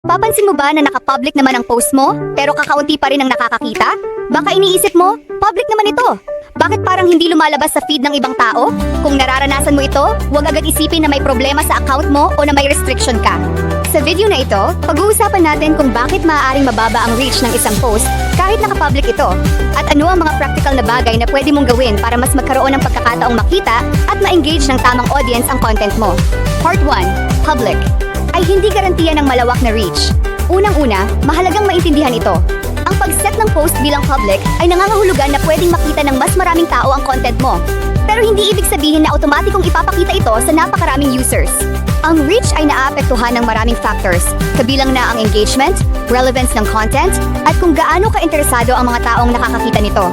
Papansin mo ba na naka-public naman ang post mo, pero kakaunti pa rin ang nakakakita? Baka iniisip mo, public naman ito. Bakit parang hindi lumalabas sa feed ng ibang tao? Kung nararanasan mo ito, huwag agad isipin na may problema sa account mo o na may restriction ka. Sa video na ito, pag-uusapan natin kung bakit maaaring mababa ang reach ng isang post kahit naka-public ito, at ano ang mga practical na bagay na pwede mong gawin para mas magkaroon ng pagkakataong makita at ma-engage ng tamang audience ang content mo. Part 1. Public ay hindi garantiya ng malawak na reach. Unang-una, mahalagang maintindihan ito. Ang pag-set ng post bilang public ay nangangahulugan na pwedeng makita ng mas maraming tao ang content mo. Pero hindi ibig sabihin na automatikong ipapakita ito sa napakaraming users. Ang reach ay naaapektuhan ng maraming factors, kabilang na ang engagement, relevance ng content, at kung gaano ka-interesado ang mga taong nakakakita nito.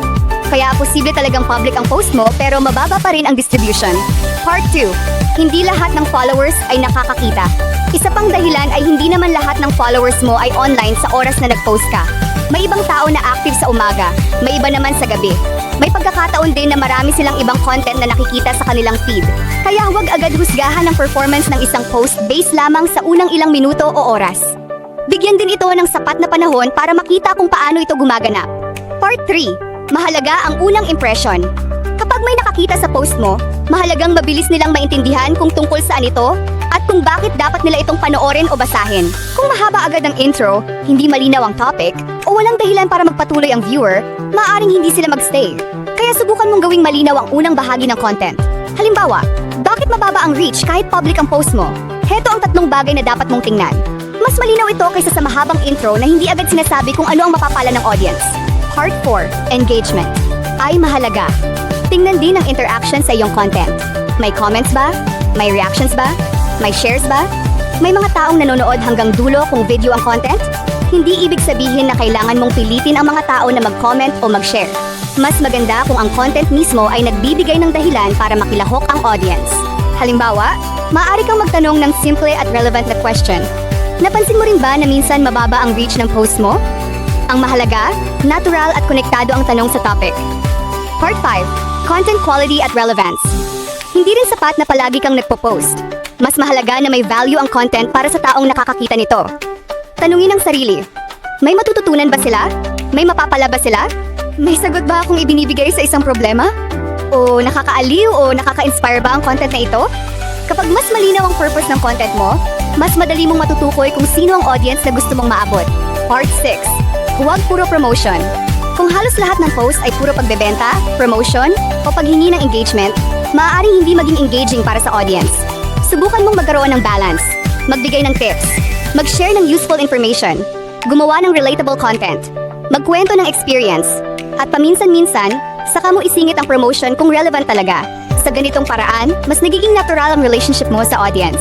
Kaya posible talagang public ang post mo pero mababa pa rin ang distribution. Part 2. Hindi lahat ng followers ay nakakakita. Isa pang dahilan ay hindi naman lahat ng followers mo ay online sa oras na nag-post ka. May ibang tao na active sa umaga, may iba naman sa gabi. May pagkakataon din na marami silang ibang content na nakikita sa kanilang feed. Kaya huwag agad husgahan ang performance ng isang post based lamang sa unang ilang minuto o oras. Bigyan din ito ng sapat na panahon para makita kung paano ito gumaganap. Part 3. Mahalaga ang unang impression. Kapag may nakakita sa post mo, mahalagang mabilis nilang maintindihan kung tungkol saan ito at kung bakit dapat nila itong panoorin o basahin. Kung mahaba agad ang intro, hindi malinaw ang topic, o walang dahilan para magpatuloy ang viewer, maaaring hindi sila magstay. Kaya subukan mong gawing malinaw ang unang bahagi ng content. Halimbawa, bakit mababa ang reach kahit public ang post mo? Heto ang 3 bagay na dapat mong tingnan. Mas malinaw ito kaysa sa mahabang intro na hindi agad sinasabi kung ano ang mapapala ng audience. Part 4. Engagement ay mahalaga. Tingnan din ang interaction sa iyong content. May comments ba? May reactions ba? May shares ba? May mga taong nanonood hanggang dulo kung video ang content? Hindi ibig sabihin na kailangan mong pilitin ang mga tao na mag-comment o mag-share. Mas maganda kung ang content mismo ay nagbibigay ng dahilan para makilahok ang audience. Halimbawa, maaari kang magtanong ng simple at relevant na question. Napansin mo rin ba na minsan mababa ang reach ng post mo? Ang mahalaga, natural at konektado ang tanong sa topic. Part 5. Content quality at relevance. Hindi rin sapat na palagi kang nagpo-post. Mas mahalaga na may value ang content para sa taong nakakakita nito. Tanungin ang sarili, may matututunan ba sila? May mapapala ba sila? May sagot ba akong ibinibigay sa isang problema? O nakakaaliw o nakaka-inspire ba ang content na ito? Kapag mas malinaw ang purpose ng content mo, mas madali mong matutukoy kung sino ang audience na gusto mong maabot. Part 6. Huwag puro promotion. Kung halos lahat ng post ay puro pagbebenta, promotion, o paghingi ng engagement, maaaring hindi maging engaging para sa audience. Subukan mong magkaroon ng balance, magbigay ng tips, mag-share ng useful information, gumawa ng relatable content, magkwento ng experience, at paminsan-minsan, saka mo isingit ang promotion kung relevant talaga. Sa ganitong paraan, mas nagiging natural ang relationship mo sa audience.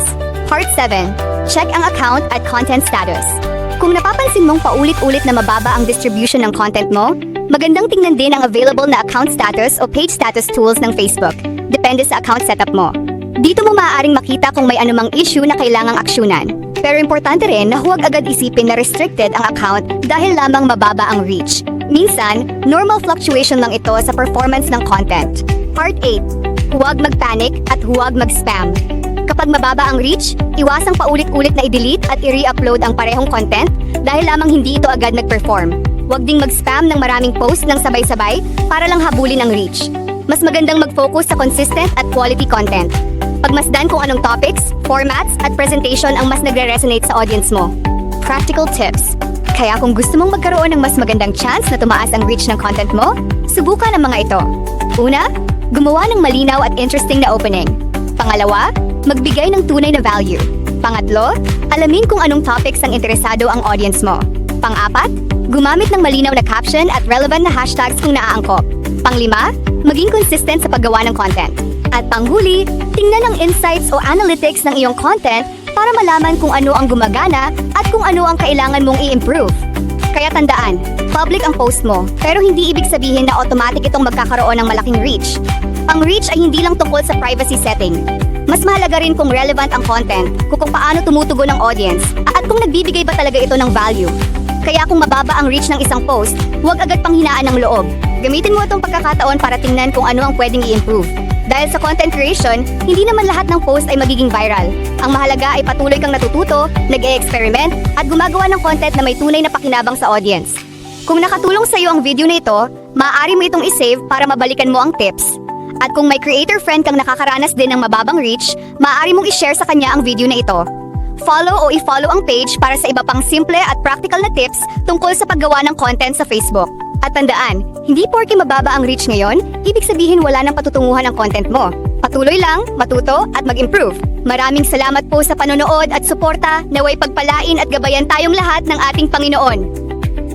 Part 7. Check ang account at content status. Kung napapansin mong paulit-ulit na mababa ang distribution ng content mo, magandang tingnan din ang available na account status o page status tools ng Facebook. Depende sa account setup mo. Dito mo maaaring makita kung may anumang issue na kailangang aksyonan. Pero importante rin na huwag agad isipin na restricted ang account dahil lamang mababa ang reach. Minsan, normal fluctuation lang ito sa performance ng content. Part 8. Huwag magpanic at huwag mag-spam. Kapag mababa ang reach, iwasang paulit-ulit na i-delete at i-re-upload ang parehong content dahil lamang hindi ito agad nag-perform. Huwag ding mag-spam ng maraming post ng sabay-sabay para lang habulin ang reach. Mas magandang mag-focus sa consistent at quality content. Pagmasdan kung anong topics, formats, at presentation ang mas nagre-resonate sa audience mo. Practical tips. Kaya kung gusto mong magkaroon ng mas magandang chance na tumaas ang reach ng content mo, subukan ang mga ito. Una, gumawa ng malinaw at interesting na opening. Pangalawa, magbigay ng tunay na value. Pangatlo, alamin kung anong topics ang interesado ang audience mo. Pang-apat, gumamit ng malinaw na caption at relevant na hashtags kung naaangkop. Pang-lima, maging consistent sa paggawa ng content. At panghuli, tingnan ang insights o analytics ng iyong content para malaman kung ano ang gumagana at kung ano ang kailangan mong i-improve. Kaya tandaan, public ang post mo, pero hindi ibig sabihin na automatic itong magkakaroon ng malaking reach. Ang reach ay hindi lang tungkol sa privacy setting. Mas mahalaga rin kung relevant ang content, kung paano tumutugon ang audience, at kung nagbibigay ba talaga ito ng value. Kaya kung mababa ang reach ng isang post, huwag agad panghinaan ng loob. Gamitin mo itong pagkakataon para tingnan kung ano ang pwedeng i-improve. Dahil sa content creation, hindi naman lahat ng post ay magiging viral. Ang mahalaga ay patuloy kang natututo, nag-e-experiment, at gumagawa ng content na may tunay na pakinabang sa audience. Kung nakatulong sa iyo ang video na ito, maaari mo itong isave para mabalikan mo ang tips. At kung may creator friend kang nakakaranas din ng mababang reach, maaari mong i-share sa kanya ang video na ito. Follow o i-follow ang page para sa iba pang simple at practical na tips tungkol sa paggawa ng content sa Facebook. At tandaan, hindi porke mababa ang reach ngayon, ibig sabihin wala nang patutunguhan ang content mo. Patuloy lang, matuto at mag-improve. Maraming salamat po sa panonood at suporta, naway pagpalain at gabayan tayong lahat ng ating Panginoon.